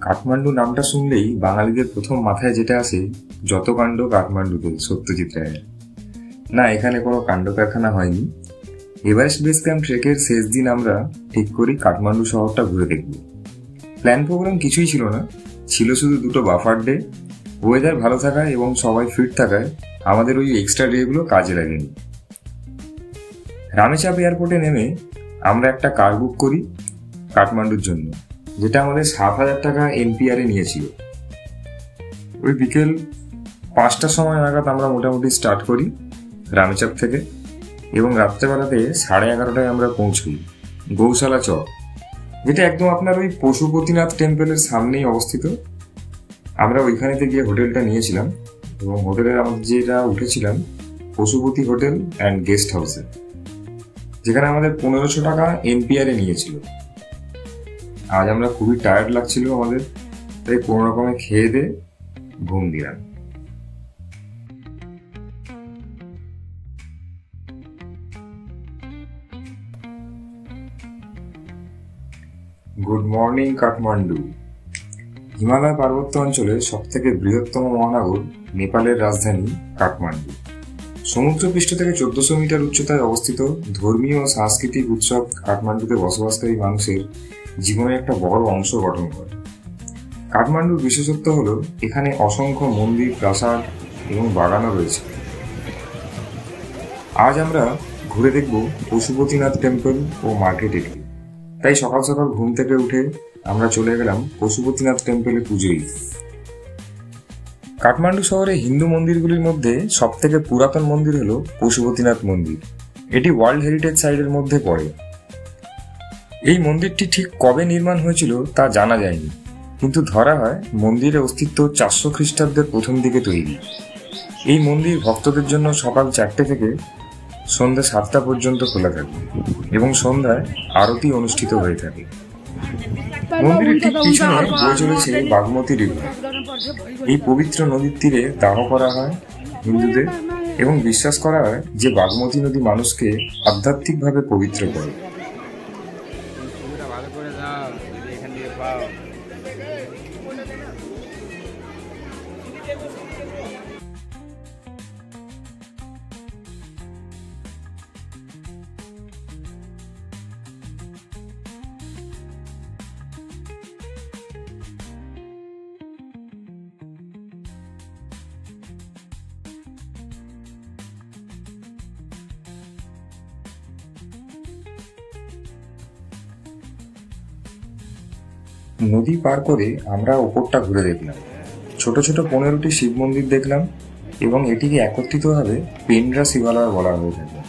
কাঠমান্ডু নামটা শুনলেই বাঙালিদের প্রথম মাথায় যেটা আসে, যত কাণ্ড কাঠমান্ডুতে, সত্যজিৎ রায়ের। না, এখানে কোনো কাণ্ড কারখানা হয়নি। এভারেস্ট বেস ক্যাম্প ট্রেকের শেষ দিন আমরা ঠিক করি কাঠমান্ডু শহরটা ঘুরে দেখব। প্ল্যান প্রোগ্রাম কিছুই ছিল না, ছিল শুধু দুটো বাফার ডে। ওয়েদার ভালো থাকায় এবং সবাই ফিট থাকায় আমাদের ওই এক্সট্রা ডেগুলো কাজে লাগেনি। রামেচাপ এয়ারপোর্টে নেমে আমরা একটা কার বুক করি কাঠমান্ডুর জন্য, যেটা আমাদের 7,000 টাকা এনপিআরে নিয়েছিল। ওই বিকেল 5টার সময় নাগাদ আমরা মোটামুটি স্টার্ট করি রামেচাপ থেকে, এবং রাত্রেবেলাতে 11:30টায় আমরা পৌঁছই গৌশালা চক, যেটা একদম আপনার ওই পশুপতিনাথ টেম্পলের সামনেই অবস্থিত। আমরা ওইখানেতে গিয়ে হোটেলটা নিয়েছিলাম, এবং হোটেলের আমাদের যেটা উঠেছিলাম পশুপতি হোটেল অ্যান্ড গেস্ট হাউসে, যেখানে আমাদের 1500 টাকা এনপিআরে নিয়েছিল। আজ আমরা খুবই টায়ার্ড লাগছিল আমাদের, তাই কোনো রকমে খেয়ে দিয়ে ঘুম দিলাম। Good morning Kathmandu. হিমালয় পার্বত্য অঞ্চলের সব থেকে বৃহত্তম মহানগর, নেপালের রাজধানী কাঠমান্ডু। সমুদ্রপৃষ্ঠ থেকে 1400 মিটার উচ্চতায় অবস্থিত ধর্মীয় ও সাংস্কৃতিক উৎসব কাঠমান্ডুতে বসবাসকারী মানুষের জীবনের একটা বড় অংশ গঠন করে। কাঠমান্ডুর বিশেষত্ব হলো এখানে অসংখ্য মন্দির, প্রাসাদ এবং বাগানও রয়েছে। আজ আমরা ঘুরে দেখব পশুপতিনাথ টেম্পল ও মার্কেট এরিয়া। তাই সকাল সকাল ঘুম থেকে উঠে আমরা চলে গেলাম পশুপতিনাথ টেম্পলে পুজো দিতে। কাঠমান্ডু শহরে হিন্দু মন্দিরগুলির মধ্যে সব থেকে পুরাতন মন্দির হলো পশুপতিনাথ মন্দির। এটি ওয়ার্ল্ড হেরিটেজ সাইটের মধ্যে পড়ে। এই মন্দিরটি ঠিক কবে নির্মাণ হয়েছিল তা জানা যায়নি, কিন্তু ধরা হয় মন্দিরের অস্তিত্ব 400 খ্রিস্টাব্দের প্রথম দিকে তৈরি। এই মন্দির ভক্তদের জন্য সকাল 4টে থেকে সন্ধ্যা 7টা পর্যন্ত খোলা থাকে এবং সন্ধ্যায় আরতি অনুষ্ঠিত হয়ে থাকে। মন্দিরের ঠিক পিছনে বয়ে চলেছে বাগমতী রিভার। এই পবিত্র নদীর তীরে দাহ করা হয় হিন্দুদের, এবং বিশ্বাস করা হয় যে বাগমতী নদী মানুষকে আধ্যাত্মিকভাবে পবিত্র করে। নদী পার করে আমরা ওপরটা ঘুরে দেখলাম। ছোট ছোট 15টি শিব মন্দির দেখলাম, এবং এটিকে একত্রিতভাবে পেন্ড্রা শিবালয় বলা হয়ে থাকে।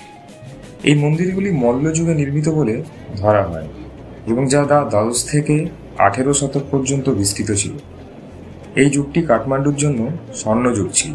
এই মন্দিরগুলি মল্লযুগে নির্মিত বলে ধরা হয়, এবং যা দ্বাদশ থেকে 18 শতক পর্যন্ত বিস্তৃত ছিল। এই যুগটি কাঠমান্ডুর জন্য স্বর্ণযুগ ছিল।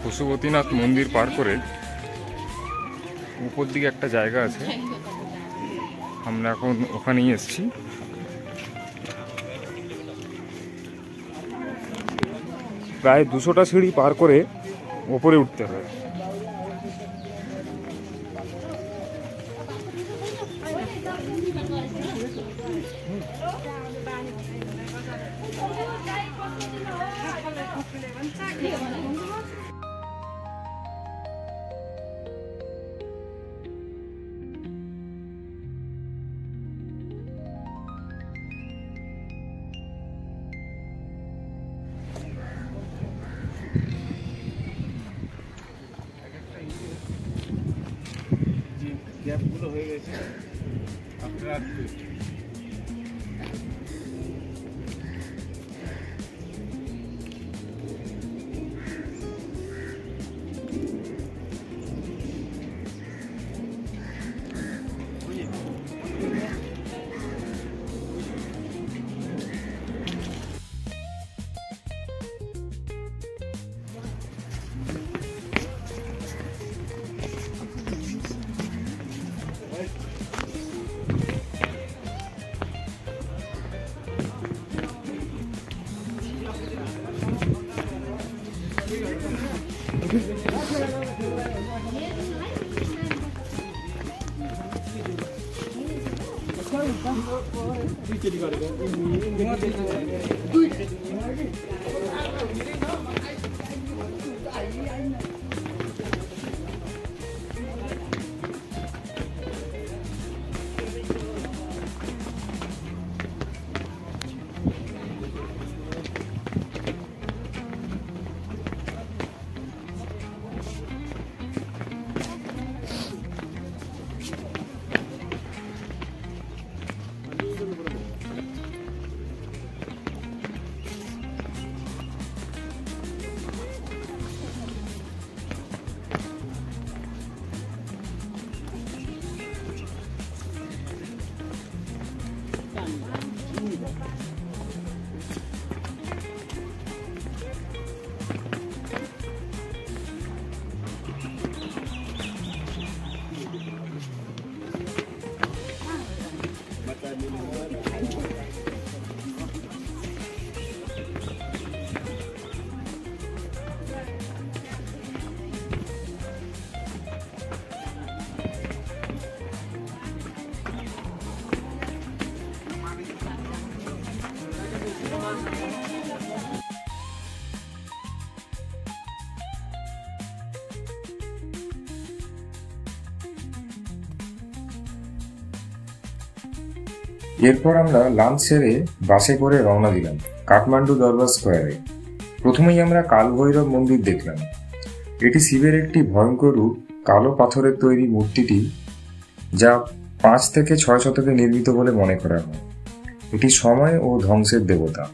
পশুপতিনাথ মন্দির পার করে উপর দিকে একটা জায়গা আছে, আমরা এখন ওখানেই এসেছি। প্রায় 200টা সিঁড়ি পার করে ওপরে উঠতে হয়। গ্যাপগুলো হয়ে গেছে আপনারা এরপর আমরা লাঞ্চ সেরে বাসে করে রওনা দিলাম কাঠমান্ডু দরবার স্কোয়ারে। প্রথমেই আমরা কালভৈরব মন্দির দেখলাম। এটি শিবের একটি ভয়ঙ্কর রূপ, কালো পাথরের তৈরি মূর্তিটি, যা 5 থেকে 6 শতকে নির্মিত বলে মনে করা হয়। এটি সময় ও ধ্বংসের দেবতা।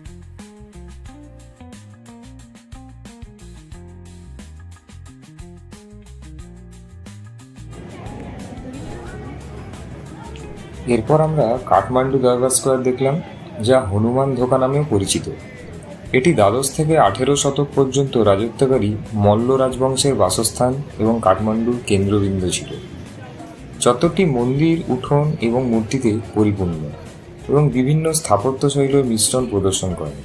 এরপর আমরা কাঠমান্ডু দরবার স্কোয়ার দেখলাম, যা হনুমান ধোকা নামেও পরিচিত। এটি দ্বাদশ থেকে 18 শতক পর্যন্ত রাজত্বকারী মল্ল রাজবংশের বাসস্থান এবং কাঠমান্ডুর কেন্দ্রবিন্দু ছিল। চত্বরটি মন্দির, উঠোন এবং মূর্তিতে পরিপূর্ণ এবং বিভিন্ন স্থাপত্যশৈলীর মিশ্রণ প্রদর্শন করে।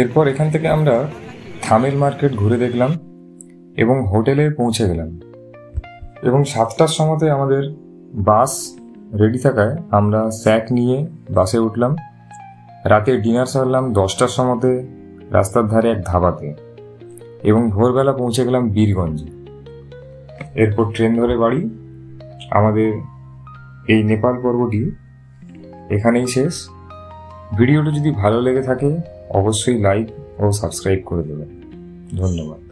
এরপর এখান থেকে আমরা থামেল মার্কেট ঘুরে দেখলাম এবং হোটেলে পৌঁছে গেলাম, এবং 7টার সময়তে আমাদের বাস রেডি থাকায় আমরা স্যাক নিয়ে বাসে উঠলাম। রাতে ডিনার সারলাম 10টার সময়তে রাস্তার ধারে এক ধাবাতে, এবং ভোরবেলা পৌঁছে গেলাম বীরগঞ্জে। এরপর ট্রেন ধরে বাড়ি। আমাদের এই নেপাল পর্বটি এখানেই শেষ। ভিডিওটি যদি ভালো লেগে থাকে অবশ্যই লাইক ও সাবস্ক্রাইব করে দেবেন। ধন্যবাদ।